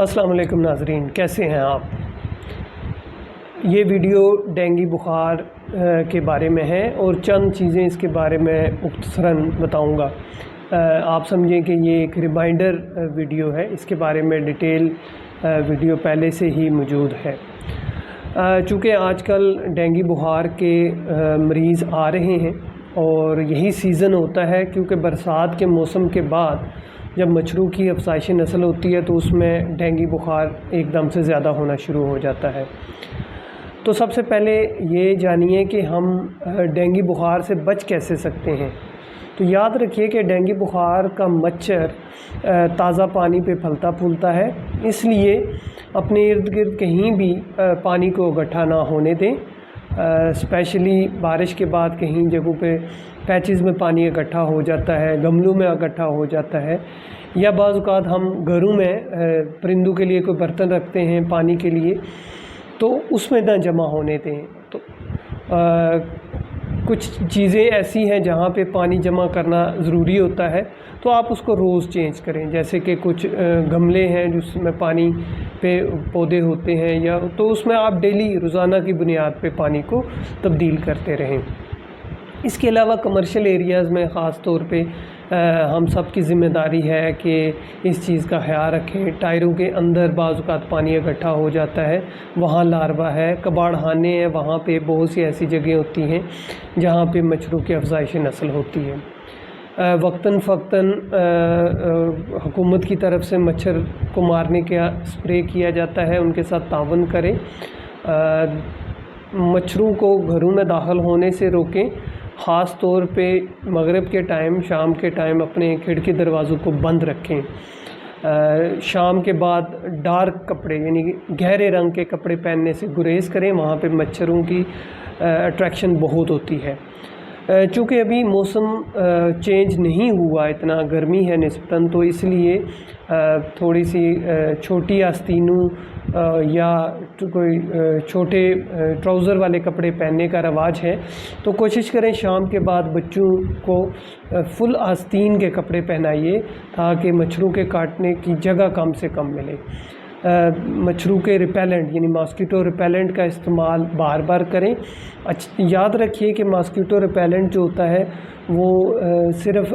السلام علیکم ناظرین، کیسے ہیں آپ؟ یہ ویڈیو ڈینگی بخار کے بارے میں ہے اور چند چیزیں اس کے بارے میں مختصراً بتاؤں گا۔ آپ سمجھیں کہ یہ ایک ریمائنڈر ویڈیو ہے، اس کے بارے میں ڈیٹیل ویڈیو پہلے سے ہی موجود ہے۔ چونکہ آج کل ڈینگی بخار کے مریض آ رہے ہیں اور یہی سیزن ہوتا ہے، کیونکہ برسات کے موسم کے بعد جب مچھروں کی افزائش نسل ہوتی ہے تو اس میں ڈینگی بخار ایک دم سے زیادہ ہونا شروع ہو جاتا ہے۔ تو سب سے پہلے یہ جانیے کہ ہم ڈینگی بخار سے بچ کیسے سکتے ہیں۔ تو یاد رکھیے کہ ڈینگی بخار کا مچھر تازہ پانی پہ پھلتا پھولتا ہے، اس لیے اپنے ارد گرد کہیں بھی پانی کو اکٹھا نہ ہونے دیں۔ اسپیشلی بارش کے بعد کہیں جگہوں پہ پیچز میں پانی اکٹھا ہو جاتا ہے، گملوں میں اکٹھا ہو جاتا ہے، یا بعض اوقات ہم گھروں میں پرندوں کے لیے کوئی برتن رکھتے ہیں پانی کے لیے، تو اس میں نہ جمع ہونے دیں۔ تو کچھ چیزیں ایسی ہیں جہاں پہ پانی جمع کرنا ضروری ہوتا ہے، تو آپ اس کو روز چینج کریں۔ جیسے کہ کچھ گملے ہیں جس میں پانی پہ پودے ہوتے ہیں، یا تو اس میں آپ ڈیلی روزانہ کی بنیاد پہ پانی کو تبدیل کرتے رہیں۔ اس کے علاوہ کمرشل ایریاز میں خاص طور پہ ہم سب کی ذمہ داری ہے کہ اس چیز کا خیال رکھیں۔ ٹائروں کے اندر بعض اوقات پانی اکٹھا ہو جاتا ہے، وہاں لاروا ہے، کباڑ خانے ہیں، وہاں پہ بہت سی ایسی جگہیں ہوتی ہیں جہاں پہ مچھروں کی افزائش نسل ہوتی ہے۔ وقتاً فوقتاً حکومت کی طرف سے مچھر کو مارنے کا اسپرے کیا جاتا ہے، ان کے ساتھ تعاون کریں۔ مچھروں کو گھروں میں داخل ہونے سے روکیں، خاص طور پہ مغرب کے ٹائم، شام کے ٹائم اپنے کھڑکی دروازوں کو بند رکھیں۔ شام کے بعد ڈارک کپڑے یعنی گہرے رنگ کے کپڑے پہننے سے گریز کریں، وہاں پہ مچھروں کی اٹریکشن بہت ہوتی ہے۔ چونکہ ابھی موسم چینج نہیں ہوا، اتنا گرمی ہے نسبتاً، تو اس لیے تھوڑی سی چھوٹی آستینوں یا کوئی چھوٹے ٹراؤزر والے کپڑے پہننے کا رواج ہے، تو کوشش کریں شام کے بعد بچوں کو فل آستین کے کپڑے پہنائیے تاکہ مچھروں کے کاٹنے کی جگہ کم سے کم ملے۔ مچھروں کے ریپیلنٹ یعنی ماسکیٹو ریپیلنٹ کا استعمال بار بار کریں۔ یاد رکھیے کہ ماسکیٹو ریپیلنٹ جو ہوتا ہے وہ صرف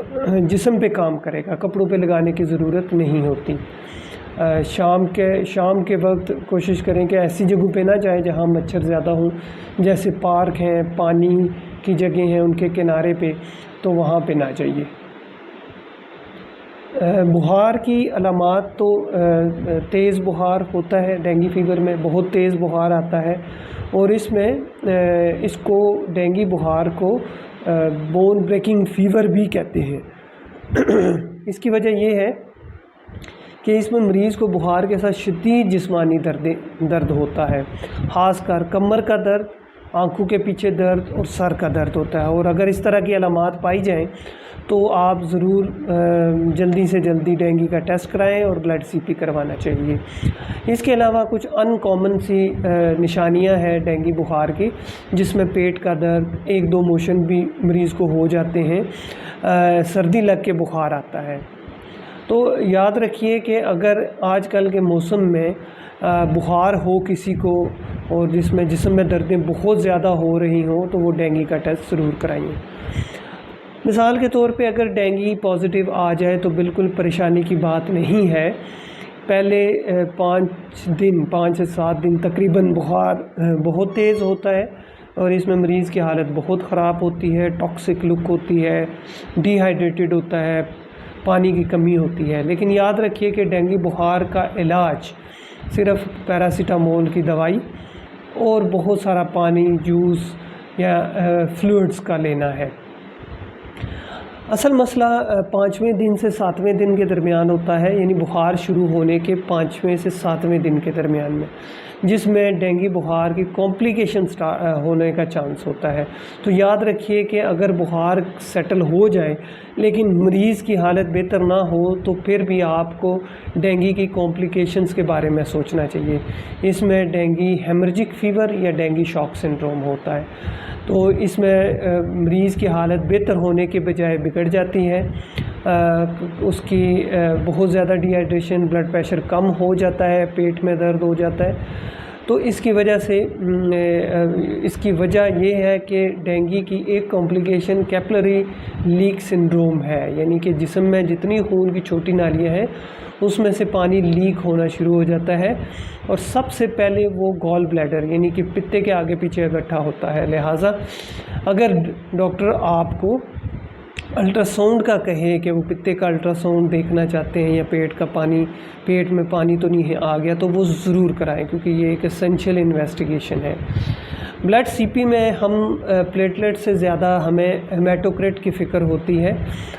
جسم پہ کام کرے گا، کپڑوں پہ لگانے کی ضرورت نہیں ہوتی۔ شام کے وقت کوشش کریں کہ ایسی جگہوں پہ نہ جائیں جہاں مچھر زیادہ ہوں، جیسے پارک ہیں، پانی کی جگہیں ہیں ان کے کنارے پہ، تو وہاں پہ نہ جائیے۔ بخار کی علامات تو تیز بخار ہوتا ہے، ڈینگی فیور میں بہت تیز بخار آتا ہے، اور اس کو ڈینگی بخار کو بون بریکنگ فیور بھی کہتے ہیں۔ اس کی وجہ یہ ہے کہ اس میں مریض کو بخار کے ساتھ شدید جسمانی درد ہوتا ہے، خاص کر کمر کا درد، آنکھوں کے پیچھے درد اور سر کا درد ہوتا ہے۔ اور اگر اس طرح کی علامات پائی جائیں تو آپ ضرور جلدی سے جلدی ڈینگی کا ٹیسٹ کرائیں اور بلڈ سی پی کروانا چاہیے۔ اس کے علاوہ کچھ ان کامن سی نشانیاں ہیں ڈینگی بخار کی، جس میں پیٹ کا درد، ایک دو موشن بھی مریض کو ہو جاتے ہیں، سردی لگ کے بخار آتا ہے۔ تو یاد رکھیے کہ اگر آج کل کے موسم میں بخار ہو کسی کو اور جسم میں دردیں بہت زیادہ ہو رہی ہوں تو وہ ڈینگی کا ٹیسٹ ضرور کرائیں۔ مثال کے طور پہ اگر ڈینگی پازیٹیو آ جائے تو بالکل پریشانی کی بات نہیں ہے۔ پہلے 5 سے 7 دن تقریباً بخار بہت تیز ہوتا ہے اور اس میں مریض کی حالت بہت خراب ہوتی ہے، ٹاکسک لک ہوتی ہے، ڈی ہائیڈریٹڈ ہوتا ہے، پانی کی کمی ہوتی ہے۔ لیکن یاد رکھیے کہ ڈینگی بخار کا علاج صرف پیراسیٹامول کی دوائی اور بہت سارا پانی، جوس یا فلوئڈز کا لینا ہے۔ اصل مسئلہ 5ویں دن سے 7ویں دن کے درمیان ہوتا ہے، یعنی بخار شروع ہونے کے 5ویں سے 7ویں دن کے درمیان میں، جس میں ڈینگی بخار کی کمپلیکیشن ہونے کا چانس ہوتا ہے۔ تو یاد رکھیے کہ اگر بخار سیٹل ہو جائے لیکن مریض کی حالت بہتر نہ ہو تو پھر بھی آپ کو ڈینگی کی کمپلیکیشنز کے بارے میں سوچنا چاہیے۔ اس میں ڈینگی ہیمرجک فیور یا ڈینگی شاک سنڈروم ہوتا ہے، تو اس میں مریض کی حالت بہتر ہونے کے بجائے بگڑ جاتی ہے۔ اس کی بہت زیادہ ڈی ہائیڈریشن، بلڈ پریشر کم ہو جاتا ہے، پیٹ میں درد ہو جاتا ہے. تو اس کی وجہ سے اس کی وجہ یہ ہے کہ ڈینگی کی ایک کمپلیکیشن کیپلری لیک سنڈروم ہے، یعنی کہ جسم میں جتنی خون کی چھوٹی نالیاں ہیں اس میں سے پانی لیک ہونا شروع ہو جاتا ہے، اور سب سے پہلے وہ گال بلیڈر یعنی کہ پتے کے آگے پیچھے اکٹھا ہوتا ہے. لہٰذا اگر ڈاکٹر آپ کو الٹرا ساؤنڈ کا کہے کہ وہ پتے کا الٹرا ساؤنڈ دیکھنا چاہتے ہیں یا پیٹ میں پانی تو نہیں آ گیا، تو وہ ضرور کرائیں، کیونکہ یہ ایک اسینشیل انویسٹیگیشن ہے. بلڈ سی پی میں ہم پلیٹلیٹ سے زیادہ ہمیں ہیماٹوکریٹ کی فکر ہوتی ہے.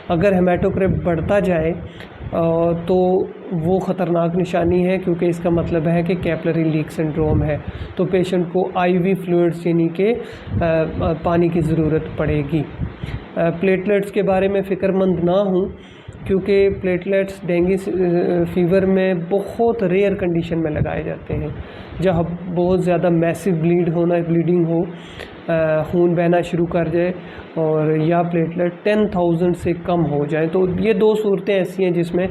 اگر ہیماٹوکریٹ بڑھتا جائے تو وہ خطرناک نشانی ہے، کیونکہ اس کا مطلب ہے کہ کیپلری لیک سنڈروم ہے، تو پیشنٹ کو آئی وی فلوئڈس یعنی کہ پانی کی ضرورت پڑے گی. پلیٹلیٹس کے بارے میں فکر مند نہ ہوں، کیونکہ پلیٹلیٹس ڈینگی فیور میں بہت ریئر کنڈیشن میں لگائے جاتے ہیں، جہاں بہت زیادہ میسو بلیڈنگ ہو، خون بہنا شروع کر جائے، اور یا پلیٹلیٹ 10,000 سے کم ہو جائیں. تو یہ دو صورتیں ایسی ہیں جس میں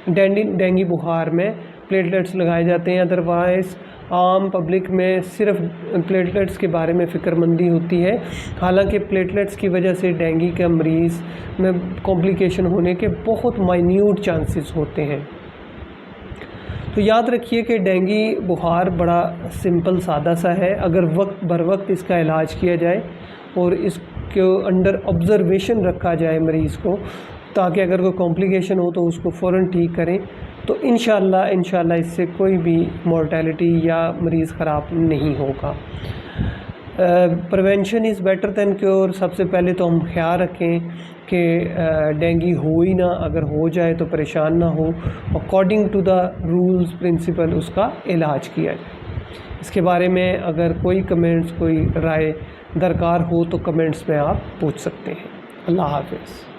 ڈینگی بخار میں پلیٹلیٹس لگائے جاتے ہیں. ادروائز عام پبلک میں صرف پلیٹلیٹس کے بارے میں فکر مندی ہوتی ہے، حالانکہ پلیٹلیٹس کی وجہ سے ڈینگی کا مریض میں کمپلیکیشن ہونے کے بہت مائنیوٹ چانسز ہوتے ہیں. تو یاد رکھیے کہ ڈینگی بخار بڑا سمپل سادہ سا ہے، اگر وقت بر وقت اس کا علاج کیا جائے اور اس کو انڈر آبزرویشن رکھا جائے مریض کو، تاکہ اگر کوئی کمپلیکیشن ہو تو اس کو فوراً ٹھیک کریں، تو انشاءاللہ اس سے کوئی بھی مورٹیلٹی یا مریض خراب نہیں ہوگا. Prevention is better than cure. سب سے پہلے تو ہم خیال رکھیں کہ ڈینگی ہو ہی نہ، اگر ہو جائے تو پریشان نہ ہو، according to the rules principle اس کا علاج کیا جائے. اس کے بارے میں اگر کوئی کمنٹس، کوئی رائے درکار ہو تو کمنٹس میں آپ پوچھ سکتے ہیں. اللہ حافظ.